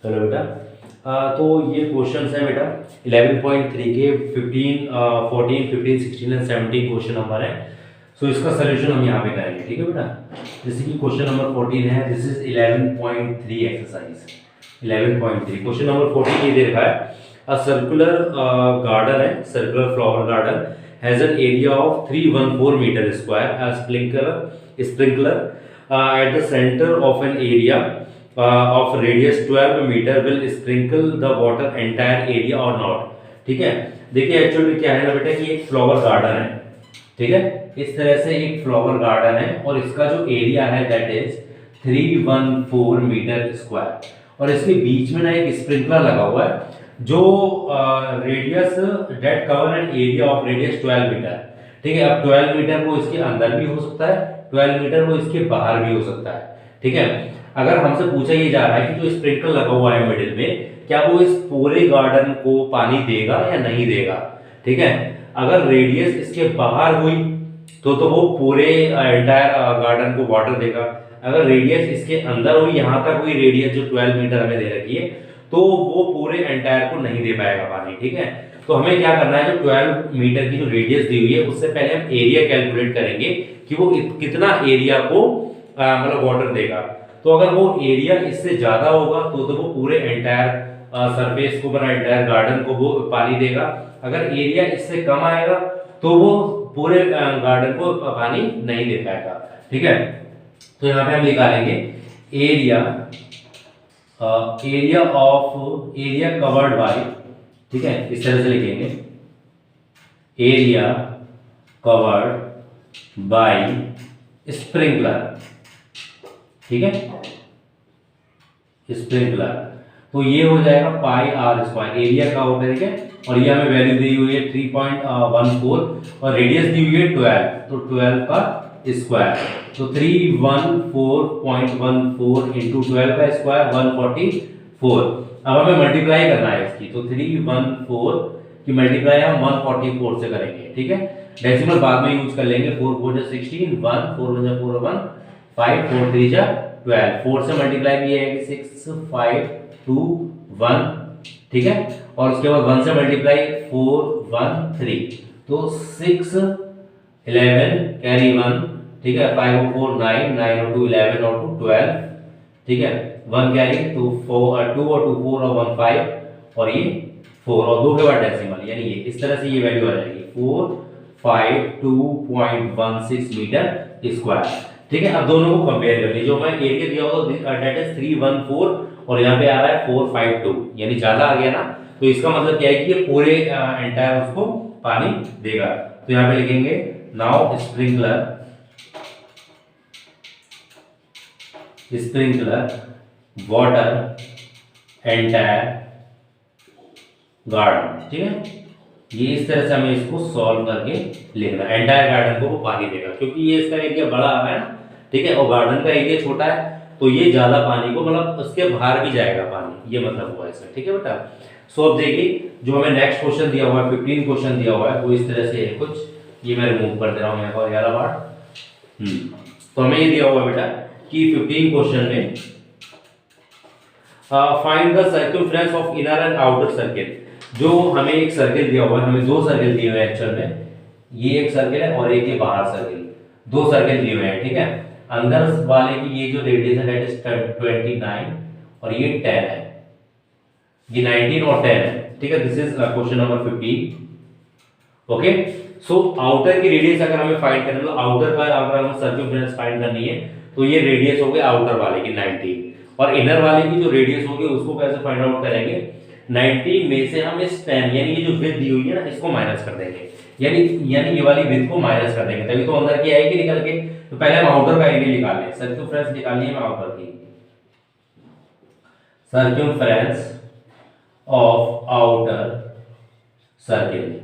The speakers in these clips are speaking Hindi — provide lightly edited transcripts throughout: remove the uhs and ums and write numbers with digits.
चलो बेटा, तो ये क्वेश्चंस हैं बेटा 11.3 के 15, 14, 15, 16 एंड 17 क्वेश्चन नंबर है। सो इसका सोल्यूशन हम यहाँ पे करेंगे, ठीक है बेटा। जैसे कि क्वेश्चन नंबर 14 है, this is 11.3 exercise 11.3। Question number 14 ये दे रखा है, अ सर्कुलर गार्डन है, circular flower garden has an area of 314 metre square, a sprinkler at the center of an area of radius 12 meter will sprinkle the water entire area or not। ठीक है, देखिए एक्चुअली क्या है ना बेटा कि एक फ्लावर गार्डन है, ठीक है, इस तरह से एक फ्लावर गार्डन है और इसका जो एरिया है दैट इज 314 मीटर स्क्वायर, और इसके बीच में ना एक स्प्रिंकलर लगा हुआ है जो radius that cover an area of radius 12 metre. ठीक है, अब 12 मीटर वो इसके अंदर भी हो सकता है, 12 मीटर वो इसके बाहर भी हो सकता है। ठीक है, अगर हमसे पूछा ये जा रहा है कि जो स्प्रिंकलर लगा हुआ है मिडिल में, क्या वो इस पूरे गार्डन को पानी देगा या नहीं देगा। ठीक है, अगर रेडियस इसके बाहर हुई तो वो पूरे एंटायर गार्डन को वाटर देगा। अगर रेडियस इसके अंदर हुई, यहाँ तक हुई रेडियस जो 12 मीटर हमें दे रखी है, तो वो पूरे एंटायर को नहीं दे पाएगा पानी। ठीक है, तो हमें क्या करना है, जो 12 मीटर की जो रेडियस दी हुई है उससे पहले हम एरिया कैलकुलेट करेंगे कि वो कितना एरिया को मतलब वाटर देगा। तो अगर वो एरिया इससे ज्यादा होगा तो वो पूरे एंटायर सरफेस को बना एंटायर गार्डन को वो पानी देगा। अगर एरिया इससे कम आएगा तो वो पूरे गार्डन को पानी नहीं दे पाएगा। ठीक है, तो यहाँ पे हम निकालेंगे एरिया एरिया कवर्ड बाय, ठीक है, इस तरह से लिखेंगे एरिया कवर्ड बाय स्प्रिंकलर। ठीक है, स्प्रिंकलर, तो ये हो जाएगा पाई आर स्क्वायर, एरिया का होगा। ठीक है, और ये हमें वैल्यू दी हुई है 3.14 और रेडियस दी हुई है 12, तो 12 का स्क्वायर, तो 314.14 इंटू 12 का स्क्वायर 144। अब हमें मल्टीप्लाई करना है इसकी, तो 314 की मल्टीप्लाई हम 144 से करेंगे। ठीक है, डेसिमल बाद में यूज कर लेंगे, 4 4 16, 1 4 4 1 5 4 3 12, 4 से मल्टीप्लाई किए हैं 6 5 2 1। ठीक है, और उसके बाद 1 से मल्टीप्लाई 4 1 3, तो 6 11 कैरी 1। ठीक है, 5 और 4 9 9 और 2 11 और 2 12। ठीक है, 1 कैरी, तो 4 2 और 2 4 और 1 5 और ये 4 और 2 के बाद डेसिमल, यानी ये इस तरह से ये वैल्यू आ जाएगी 452.16 मीटर स्क्वायर। ठीक है, अब दोनों को कंपेयर कर लीजिए, जो मैं एरिया दिया होगा दैट इज 314 और यहाँ पे आ रहा है 452, यानी ज्यादा आ गया ना, तो इसका मतलब क्या है कि ये पूरे एंटायर उसको पानी देगा। तो यहाँ पे लिखेंगे now sprinkler water entire garden. ठीक है, ये इस तरह से हमें इसको सॉल्व करके लिखना, एंटायर गार्डन को वो पानी देगा, क्योंकि ये इसका एरिया बड़ा आ रहा है ना। ठीक है, और गार्डन का एरिया छोटा है, तो ये ज्यादा पानी को मतलब उसके बाहर भी जाएगा पानी, ये मतलब हुआ इसका। ठीक है बेटा, सो अब देखिए जो हमें नेक्स्ट क्वेश्चन दिया हुआ है, 15 क्वेश्चन दिया हुआ है, वो इस तरह से है कुछ, ये मैं रिमूव कर दे रहा हूँ यहाँ पर 11 बार। तो हमें ये दिया हुआ है बेटा कि 15 क्वेश्चन में find the circumference of inner and outer circle. जो हमें एक सर्किल दिया हुआ है, हमें दो सर्किल दिए हुए हैं एक्चुअल में, ये एक सर्किल है और एक ये बाहर सर्किल, दो सर्किल दिए हुए हैं। ठीक है, अंदर वाले की ये जो रेडियस है दैट इज 29 और ये 10 है, ये 19 और 10 है। ठीक है, this is question number 15। Okay, so outer की रेडियस अगर हमें फाइंड करना है, आउटर का अगर हमें सर्कमफ्रेंस फाइंड करनी है, तो ये रेडियस हो गई आउटर वाले की 19, और इनर वाले की जो रेडियस होगी उसको कैसे फाइंड आउट करेंगे, 19 में से हम इस 10 यानी ये जो विड्थ दी हुई है ना इसको माइनस कर देंगे, यानी ये वाली विड्थ को माइनस कर देंगे, तभी तो अंदर की आएगी निकल के। तो पहले हम आउटर का एरिया निकाल लें, सर्कमफ्रेंस निकालनी है हमें आउटर की, सर्कमफ्रेंस ऑफ आउटर सर्किल।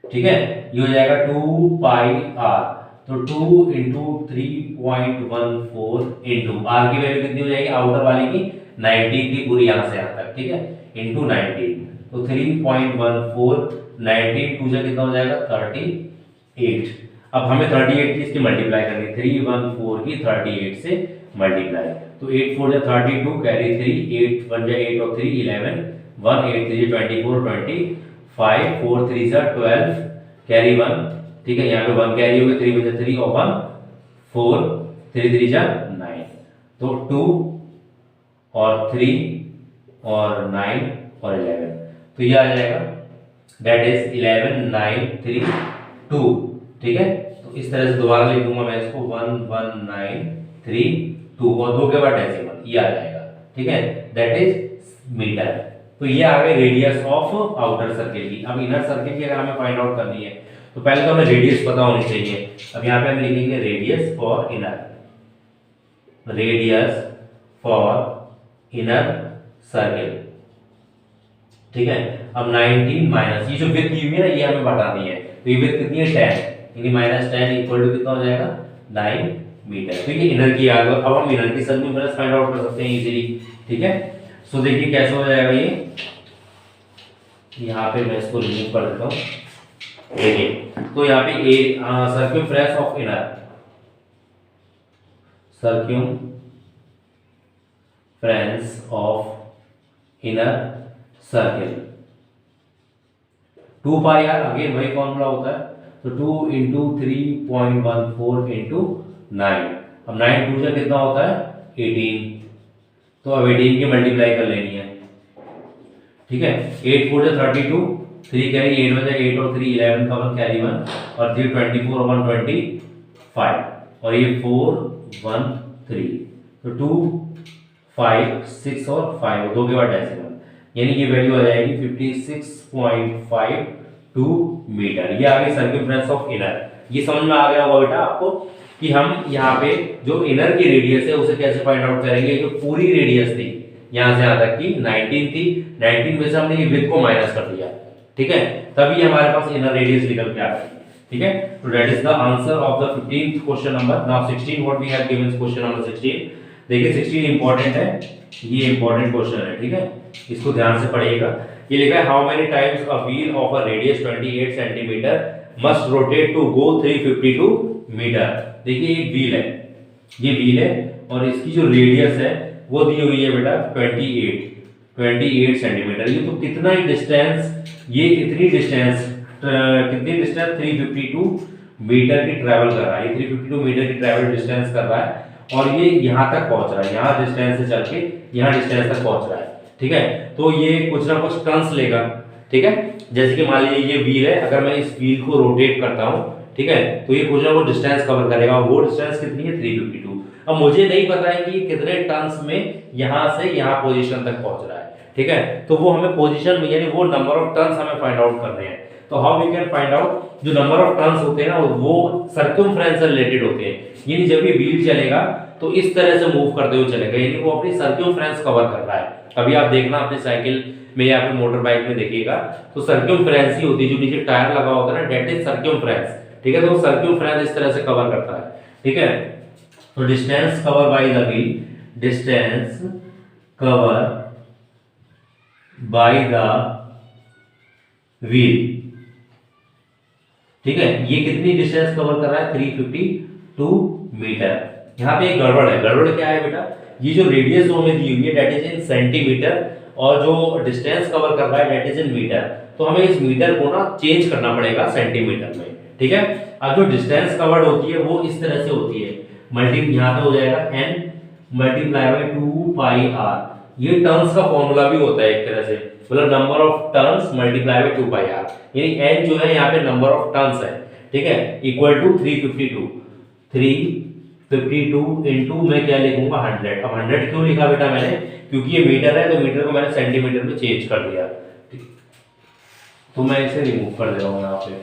ठीक है, ये हो जाएगा 2 पाई आर, तो 2 इंटू 3.14 इंटू आर की वैल्यू कितनी हो जाएगी आउटर वाले की 19 की पूरी यहां से यहां तक। ठीक है, इंटू 19, तो 3.14 19 टू से कितना हो जाएगा 38। अब हमें 38 की इसकी मल्टीप्लाई करनी है, 314 की 38 से मल्टीप्लाई, तो 8 4 जा 32 कैरी 3, 8 1 जा 8 और 3 11, 1 8 3 जा 24 25, 4 3 जा 12 कैरी 1, ठीक है, यहाँ पे 1 कैरी हो गया, 3 बचा 3 और 1 4, 3 3 जा 9, तो 2 और 3 और 9 और 11, तो ये आ जाएगा दैट इज 11 9 3 2, ठीक है। तो इस तरह से दोबारा लिख दूंगा मैं इसको 1 1 9 3 2 और 2 के बाद डेसिमल, ये आ जाएगा, ठीक है, दैट इज मीटर। तो ये आ गई रेडियस ऑफ आउटर सर्किल की। अब इनर सर्किल की अगर हमें फाइंड आउट करनी है तो पहले तो हमें रेडियस पता होनी चाहिए। अब यहाँ पे हम लिखेंगे radius for inner, radius for inner circle, ठीक है। अब 19 माइनस ये जो विड्थ दी हुई है ना, ये हमें बतानी है, तो ये विड्थ कितनी है 10, यानी -10 इक्वल टू कितना हो जाएगा 9 मीटर। तो ये इनर की आ गया। अब हम इनर की सर्कमफ्रेंस फाइंड आउट कर सकते हैं इजीली, ठीक है। सो देखिए कैसे हो जाएगा ये, यहाँ पे मैं इसको रिमूव कर देता हूँ। देखिए तो यहाँ पे a circumference of inner, circumference of inner circle 2 pi R, again वही फॉर्मूला होता है, तो 2 इंटू 3.14 इंटू 9। अब 9 2 से कितना होता है 18, तो अब 18 की मल्टीप्लाई कर लेनी है, ठीक है। 8 4 से 32, 3 कैरी 8 बजे 8 और 3 11 का 1 कैरी 1 और 3 24 और 1 25 और ये 4 1 3, तो 2 5 6 और 5 2 के बाद डेसिमल, यानी ये वैल्यू आ जाएगी 56.52 मीटर। ये आ गई सर्कमफ्रेंस ऑफ इनर। ये समझ में आ गया होगा बेटा आपको कि हम यहाँ पे जो इनर की रेडियस है उसे कैसे फाइंड आउट करेंगे। जो पूरी रेडियस थी यहाँ से यहाँ तक की 19 थी, 19 में से हमने ये विड्थ को माइनस कर दिया, ठीक है, तभी हमारे पास इनर रेडियस निकल के आ गई, ठीक है। तो that is the answer of the 15th question number. Now 16 what we have given question number 16। देखिए 16 इंपॉर्टेंट है, ये इंपॉर्टेंट क्वेश्चन है, ठीक है, इसको ध्यान से पढ़िएगा। ये लिखा है how many times a wheel of a radius 28 centimetre must rotate to go 352 metre. देखिए एक व्हील है, ये व्हील है और इसकी जो रेडियस है वो दी हुई है बेटा 28 सेंटीमीटर। ये तो कितना ही डिस्टेंस, ये कितनी डिस्टेंस 352 मीटर की ट्रैवल कर रहा है, ये 352 मीटर की ट्रैवल डिस्टेंस कर रहा है और ये यहाँ तक पहुंच रहा है, यहाँ डिस्टेंस से चल के यहाँ डिस्टेंस तक पहुंच रहा है, ठीक है। तो ये कुछ ना कुछ टर्न्स लेगा, ठीक है। जैसे कि मान लीजिए ये व्हील है, अगर मैं इस व्हील को रोटेट करता हूँ, ठीक है, तो ये कुछ ना कुछ डिस्टेंस कवर करेगा, वो डिस्टेंस कितनी है 352। अब मुझे नहीं पता है कि कितने टर्न्स में यहाँ से यहाँ पोजीशन तक पहुंच रहा है, ठीक है, तो वो हमें पोजीशन में यानी वो नंबर ऑफ टर्न्स हमें फाइंड आउट करने हैं। तो how we can find out, जो नंबर ऑफ टर्न्स होते हैं ना वो सर्कमफ्रेंस से रिलेटेड होते हैं, यानी जब ये व्हील चलेगा तो इस तरह से मूव करते हुए चलेगा, यानी वो अपनी सर्कमफ्रेंस कवर कर रहा है। अभी आप देखना अपने साइकिल में या फिर मोटर बाइक में देखिएगा तो सर्कमफ्रेंस ही होती है, जो नीचे टायर लगा होता है ना, दैट इज सर्कमफ्रेंस, ठीक है। तो वो सर्कमफ्रेंस इस तरह से कवर करता है, ठीक है। तो distance cover by the wheel, distance cover by the wheel, ठीक है, ये कितनी डिस्टेंस कवर कर रहा है 352 मीटर। यहाँ पे एक गड़बड़ है, गड़बड़ क्या है बेटा, ये जो रेडियस जो हमें दी हुई है दैट इज इन सेंटीमीटर और जो डिस्टेंस कवर कर रहा है दैट इज इन मीटर, तो हमें इस मीटर को ना चेंज करना पड़ेगा सेंटीमीटर में, ठीक है। अब जो डिस्टेंस कवर्ड होती है वो इस तरह से होती है, मल्टी यहाँ पे हो जाएगा n multiply by 2 pi r, ये टर्न्स का फॉर्मूला भी होता है एक तरह से, मतलब number of turns multiply by 2 pi r, यानी n जो है यहाँ पे नंबर ऑफ टर्न्स है, ठीक है, इक्वल टू 352 इनटू मैं क्या लिखूंगा 100। अब 100 क्यों लिखा बेटा मैंने, क्योंकि ये मीटर है तो मीटर को मैंने सेंटीमीटर में चेंज कर दिया, तो मैं इसे रिमूव कर दे रहा हूँ यहाँ पे,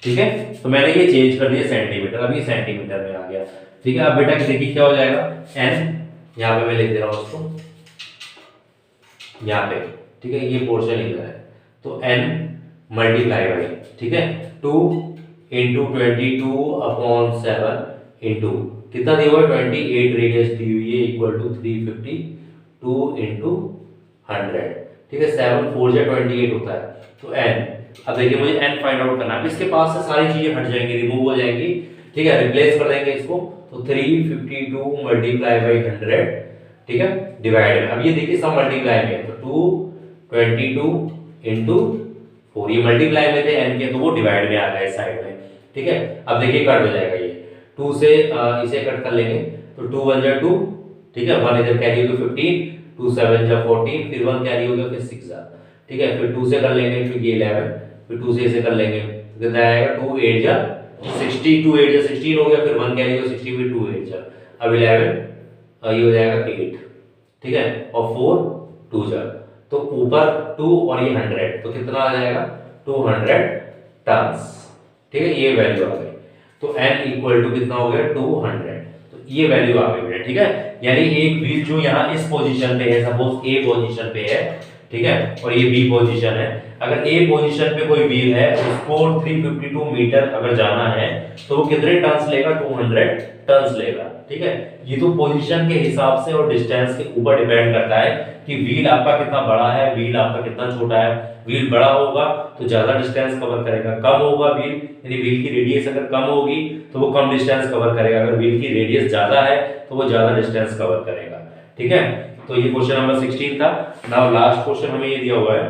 ठीक है। तो मैंने ये चेंज कर दिया सेंटीमीटर, अब ये सेंटीमीटर में आ गया, ठीक है। अब बेटा देखिए क्या हो जाएगा n, यहाँ पे मैं लिख दे रहा हूँ उसको यहाँ पे, ठीक है, ये पोर्शन इधर है, तो n मल्टीप्लाई बाई, ठीक है, 2 इंटू 22/7 इंटू कितना दिया हुआ है 28 रेडियस दी हुई है इक्वल टू 352 इंटू 100, ठीक है, 7 4 जा 28 होता है, तो n अब देखिए मुझे n फाइंड आउट करना है। इसके पास से सारी चीजें हट जाएंगी, रिमूव हो जाएंगी, ठीक है, रिप्लेस कर देंगे इसको। तो 352 मल्टीप्लाई बाई 100, ठीक है, डिवाइड में। अब ये देखिए सब मल्टीप्लाई में है, तो 222 इंटू 4, ये मल्टीप्लाई में थे n के, तो वो डिवाइड में आ गए साइड में, ठीक है। अब देखिए कट हो जाएगा ये 2 से इसे कट कर लेंगे, तो 2 1 जा 2, ठीक है, 1 इधर कैरी होगा 15, 2 7 जा 14, फिर 1 कैरी हो गया, फिर 6 जा, ठीक है, फिर 2 से कर लेंगे, फिर ये 11, फिर 2 से इसे कर लेंगे, तो कितना आएगा 2 8 जा 60, 2 8 जा 16 हो गया, फिर 1 कैरी होगा 60, फिर 2 8 जा, अब 11 ये हो जाएगा 8, ठीक है, और 4 2 जा, तो ऊपर 2 और ये 100, तो कितना आ जाएगा 200 टन्स, ठीक है, ये वैल्यू आ गई। तो n इक्वल टू कितना हो गया 200, तो ये वैल्यू आ गई, ठीक है। यानी एक व्हील जो यहाँ इस पोजीशन पे है, सपोज ए पोजीशन पे है, ठीक है, और ये बी पोजीशन है, अगर ए पोजीशन पे कोई व्हील है, उसको 352 मीटर अगर जाना है, तो वो कितने टन्स लेगा 200 टन्स लेगा, ठीक है। ये तो पोजीशन के हिसाब से और डिस्टेंस के ऊपर डिपेंड करता है कि व्हील आपका कितना बड़ा है, व्हील आपका कितना छोटा है। व्हील बड़ा होगा तो ज्यादा डिस्टेंस कवर करेगा, कम होगा व्हील, यानी व्हील की रेडियस अगर कम होगी तो वो कम डिस्टेंस कवर करेगा, अगर व्हील की रेडियस ज्यादा है तो वो ज्यादा डिस्टेंस कवर करेगा, ठीक है। तो ये क्वेश्चन नंबर 16 था। नाउ लास्ट क्वेश्चन हमें ये दिया हुआ है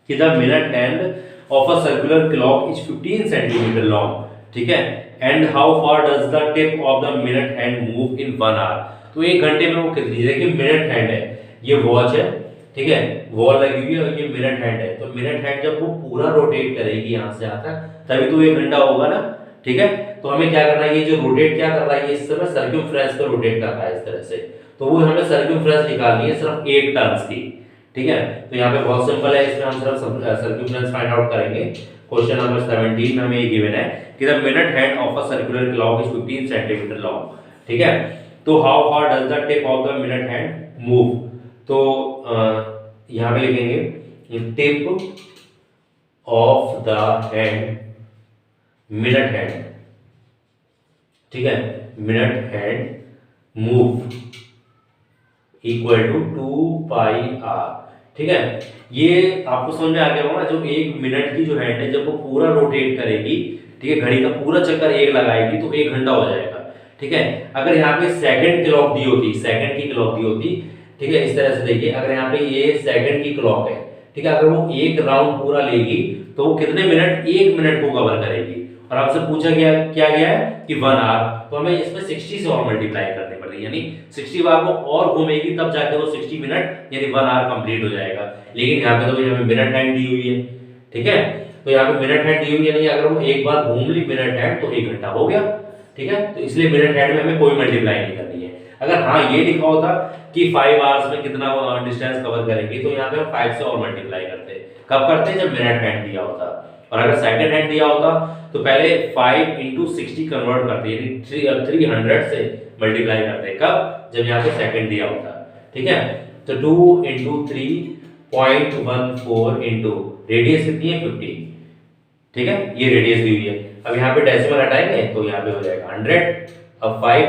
कि the minute hand of a circular clock is 15 centimetre long, ठीक है, and how far does the tip of the minute hand move in 1 hour. तो 1 घंटे में वो कितनी, देखिए मिनट हैंड है, ये वॉच है, ठीक है, वॉल लगी हुई है और ये मिनट हैंड है, तो मिनट हैंड जब वो पूरा रोटेट करेगी यहाँ से यहाँ तक, तभी तो 1 घंटा होगा ना, ठीक है। तो हमें क्या करना है, ये जो रोटेट क्या कर रहा है, ये इस तरह सर्कमफ्रेंस पे रोटेट कर रहा है इस तरह से, तो वो हमें सर्कमफ्रेंस निकालनी है सिर्फ 1 टर्न्स की, ठीक है। तो यहाँ पे बहुत सिंपल है, इसमें हम सिर्फ सर्कमफ्रेंस फाइंड आउट करेंगे। क्वेश्चन नंबर 17 में हमें ये गिवन है कि the minute hand of a circular clock is 15 centimetre long, ठीक है। तो how far does the tip of the minute hand move, तो यहाँ पे लिखेंगे tip of the hand, minute hand, ठीक है, minute hand move equal to 2 pi r, ठीक है। ये आपको समझ में आ गया होगा, जो 1 मिनट की जो हैंड है जब वो पूरा रोटेट करेगी, ठीक है, घड़ी का पूरा चक्कर एक लगाएगी तो 1 घंटा हो जाएगा, ठीक है। अगर यहाँ पे सेकंड क्लॉक दी होती, सेकंड की क्लॉक दी होती, ठीक है, इस तरह से देखिए, अगर यहाँ पे ये सेकंड की क्लॉक है, ठीक है, अगर वो 1 राउंड पूरा लेगी तो वो कितने मिनट, 1 मिनट को कवर करेगी, और आपसे पूछा गया क्या गया है कि 1 आवर, तो हमें इसमें 60 से और मल्टीप्लाई करने पड़ेगी, यानी 60 बार वो और घूमेगी तब जाके वो 60 मिनट यानी 1 आवर कंप्लीट हो जाएगा। लेकिन यहाँ पे तो हमें मिनट हैंड दी हुई है, ठीक है, तो यहाँ पे मिनट हैंड दी हुई है, यानी अगर वो एक बार घूम ली मिनट हैंड तो 1 घंटा हो गया, ठीक है। तो इसलिए मिनट हैंड में हमें कोई मल्टीप्लाई नहीं करनी है। अगर हाँ ये लिखा होता कि 5 आवर्स में कितना डिस्टेंस कवर करेंगे, तो यहाँ पे हम 5 से और मल्टीप्लाई करते, कब करते जब मिनट हैंड दिया होता, और अगर सेकंड हैंड दिया होता तो पहले 5 into 60 कन्वर्ट करते, यानी 300 से मल्टीप्लाई करते, कब जब यहाँ पे सेकंड दिया होता, ठीक है। तो 2 into 3.14 into रेडियस कितनी है 50, ठीक है, ये रेडियस दी हुई है। अब यहाँ पे डेसिमल हटाएंगे तो यहाँ पे हो जाएगा 100, अब 5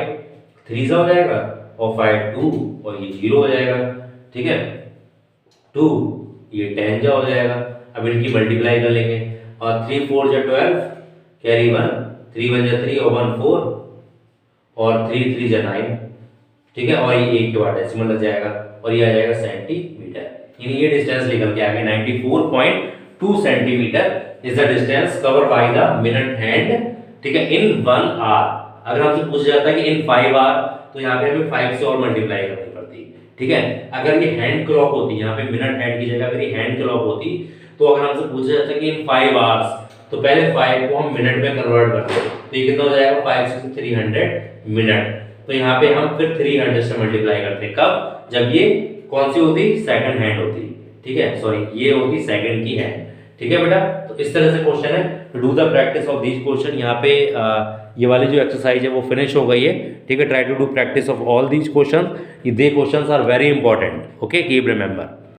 3 से हो जाएगा और 5 2 और ये 0 हो जाएगा, ठीक है, 2 ये 10 जा हो जाएगा। अब इनकी मल्टीप्लाई कर लेंगे, और 3 4 जा 12, कैरी 1, 3 1 जा 3 और 1 4, और 3 3 जा 9, ठीक है, और ये 1 के बाद डेसिमल लग जाएगा और ये आ जाएगा सेंटीमीटर, यानी ये डिस्टेंस निकल के आ गया 94.2 centimetre is the distance cover by the minute hand, ठीक है, इन 1 आवर। अगर हमसे पूछा जाता है कि इन 5 आवर, तो यहाँ पे हमें 5 से और मल्टीप्लाई करनी पड़ती, ठीक है। अगर ये हैंड क्लॉक होती, यहाँ पे मिनट हैंड की जगह अगर ये हैंड क्लॉक होती, तो अगर हमसे पूछा जाता है कि इन 5 आवर्स, तो पहले 5 को हम मिनट में कन्वर्ट करते हैं, तो ये कितना हो जाएगा 5 से 300 मिनट। तो यहाँ पे हम फिर 300 से मल्टीप्लाई करते हैं, कब जब ये कौन सी होती, सेकंड हैंड होती, ठीक है, सॉरी ये होती सेकंड की हैंड, ठीक है बेटा। तो इस तरह से क्वेश्चन है, to do the practice of these question. यहाँ पे ये वाली जो एक्सरसाइज है वो फिनिश हो गई है, ठीक है। Try to do practice of all these question, they questions are very important, okay, keep remember.